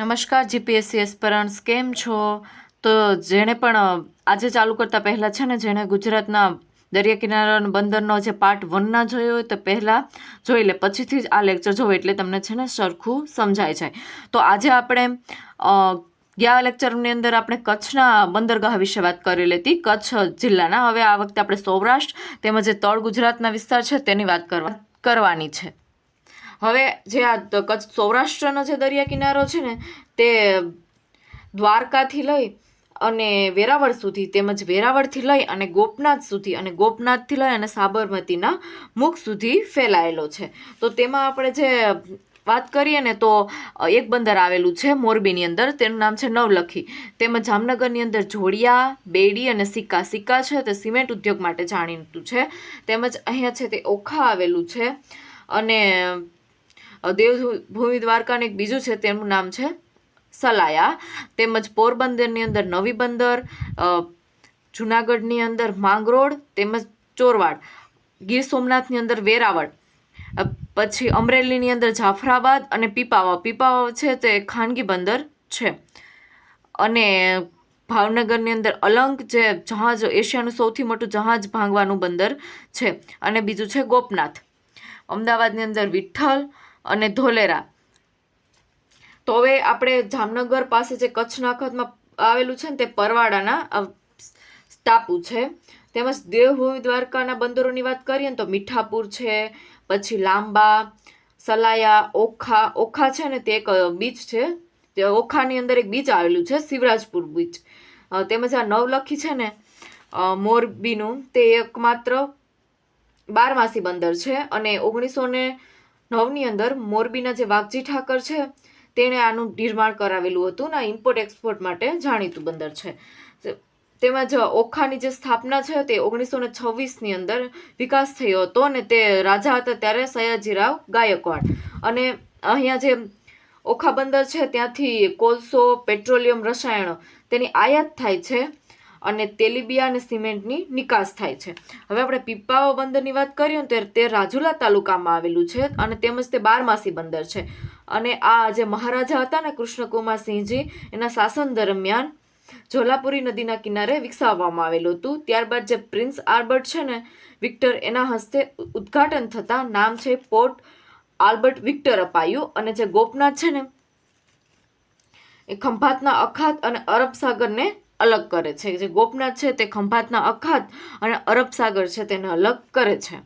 નમસ્કાર જીપીએસસી એસ્પરન્ટ્સ, કેમ છો? તો જેણે પણ આજે ચાલુ કરતા પહેલાં છે ને, જેણે ગુજરાતના દરિયા કિનારાના બંદરનો જે પાર્ટ 1 ના જોયો હોય તો પહેલાં જોઈ લે, પછીથી જ આ લેક્ચર જોવો એટલે તમને છે ને સરખું સમજાય જાય. તો આજે આપણે ગયા લેક્ચરની અંદર આપણે કચ્છના બંદરગાહ વિશે વાત કરી લેતી, કચ્છ જિલ્લાના. હવે આ વખતે આપણે સૌરાષ્ટ્ર તેમજ જે તળ ગુજરાતના વિસ્તાર છે તેની વાત કરવાની છે. હવે જે આ કચ્છ સૌરાષ્ટ્રનો જે દરિયા કિનારો છે ને, તે દ્વારકાથી લઈ અને વેરાવળ સુધી, તેમજ વેરાવળથી લઈ અને ગોપનાથ સુધી, અને ગોપનાથથી લઈ અને સાબરમતીના મુખ સુધી ફેલાયેલો છે. તો તેમાં આપણે જે વાત કરીએ ને, તો એક બંદર આવેલું છે મોરબીની અંદર, તેનું નામ છે નવલખી. તેમજ જામનગરની અંદર જોડિયા, બેડી અને સિક્કા. સિક્કા છે તે સિમેન્ટ ઉદ્યોગ માટે જાણીતું છે. તેમજ અહીંયા છે તે ઓખા આવેલું છે. અને દેવભૂમિ દ્વારકાને એક બીજું છે, તેનું નામ છે સલાયા. તેમજ પોરબંદરની અંદર નવી બંદર, જુનાગઢની અંદર માંગરોળ, તેમજ ચોરવાડ, ગીર સોમનાથની અંદર વેરાવળ, પછી અમરેલીની અંદર જાફરાબાદ અને પીપાવાવ. પીપાવાવ છે તે ખાનગી બંદર છે. અને ભાવનગરની અંદર અલંગ, જે જહાજ, એશિયાનું સૌથી મોટું જહાજ ભાંગવાનું બંદર છે. અને બીજું છે ગોપનાથ. અમદાવાદની અંદર વિઠ્ઠલ અને ધોલેરા. તો હવે આપણે જામનગર પાસે જે કચ્છના અખાતમાં આવેલું છે ને, તે પરવાડાના ટાપુ છે. તેમજ દેવભૂમિ દ્વારકાના બંદરોની વાત કરીએ ને, તો મીઠાપુર છે, પછી લાંબા, સલાયા, ઓખા. ઓખા છે ને તે એક બીચ છે, તે ઓખાની અંદર એક બીચ આવેલું છે, શિવરાજપુર બીચ. તેમજ આ નવલખી છે ને મોરબીનું, તે એકમાત્ર બારમાસી બંદર છે. અને 1909ની અંદર મોરબીના જે વાઘજી ઠાકર છે તેણે આનું નિર્માણ કરાવેલું હતું ને ઇમ્પોર્ટ એક્સપોર્ટ માટે જાણીતું બંદર છે. તેમજ ઓખાની જે સ્થાપના છે તે 1926ની અંદર વિકાસ થયો હતો, અને તે રાજા હતા ત્યારે સયાજીરાવ ગાયકવાડ. અને અહીંયા જે ઓખા બંદર છે ત્યાંથી કોલસો, પેટ્રોલિયમ, રસાયણો તેની આયાત થાય છે. અને તેલીબિયા અને સિમેન્ટની નિકાસ થાય છે. હવે આપણે પીપાવાવ બંદરની વાત કરીએ ને, તે રાજુલા તાલુકામાં આવેલું છે, અને તેમજ તે બારમાસી બંદર છે. અને આ જે મહારાજા હતા ને કૃષ્ણકુમારસિંહજી, એના શાસન દરમિયાન જોલાપુરી નદીના કિનારે વિકસાવવામાં આવેલું હતું. ત્યારબાદ જે પ્રિન્સ આલ્બર્ટ છે ને વિક્ટર, એના હસ્તે ઉદ્ઘાટન થતા નામ છે પોર્ટ આલ્બર્ટ વિક્ટર અપાયું. અને જે ગોપનાથ છે ને એ ખંભાતના અખાત અને અરબ સાગરને અલગ કરે છે. જે ગોપનાથ છે તે ખંભાતના અખાત અને અરબ સાગર છે તેને અલગ કરે છે.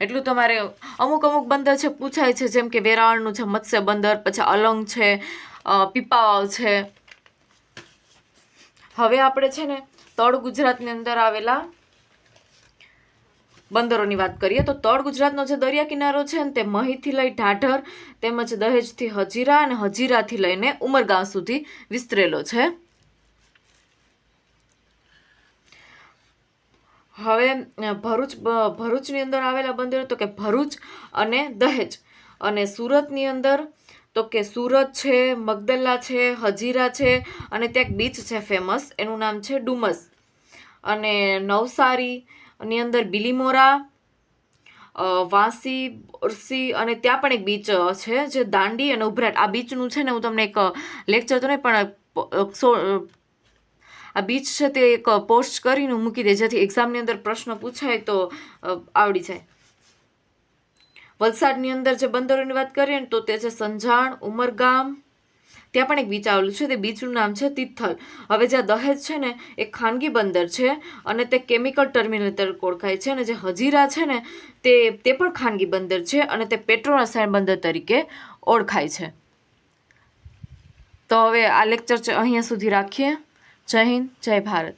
એટલું તમારે અમુક બંદર છે પૂછાય છે, જેમ કે વેરાવળનું છે મત્સ્ય બંદર, પછી અલંગ છે, પીપાવાવ છે. હવે આપણે છે ને તળ ગુજરાતની અંદર આવેલા બંદરોની વાત કરીએ તો તળ ગુજરાતનો જે દરિયા કિનારો છે ને, તે મહીથી લઈ ઢાઢર, તેમજ દહેજથી હજીરા અને હજીરાથી લઈને ઉમરગામ સુધી વિસ્તરેલો છે. હવે ભરૂચની અંદર આવેલા બંદરો તો કે ભરૂચ અને દહેજ. અને સુરતની અંદર તો કે સુરત છે, મગદલ્લા છે, હજીરા છે, અને ત્યાં એક બીચ છે ફેમસ, એનું નામ છે ડુમસ. અને નવસારીની અંદર બિલીમોરા, વાંસી, બોરસી, અને ત્યાં પણ એક બીચ છે જે દાંડી અને ઉભરાટ. આ બીચનું છે ને હું તમને એક લેક્ચર તો નહીં પણ આ બીચ છે તે એક પોસ્ટ કરીને મૂકી દે, જેથી એક્ઝામની અંદર પ્રશ્ન પૂછાય તો આવડી જાય. વલસાડની અંદર જે બંદરોની વાત કરીએ ને, તો તે છે સંજાણ, ઉમરગામ. ત્યાં પણ એક બીચ આવેલું છે, તે બીચનું નામ છે તિથલ. હવે જે દહેજ છે ને એ ખાનગી બંદર છે, અને તે કેમિકલ ટર્મિનલ તરીકે ઓળખાય છે. અને જે હજીરા છે ને તે પણ ખાનગી બંદર છે, અને તે પેટ્રો રસાયણ બંદર તરીકે ઓળખાય છે. તો હવે આ લેક્ચર અહીંયા સુધી રાખીએ. જય હિન્દ, જય ભારત.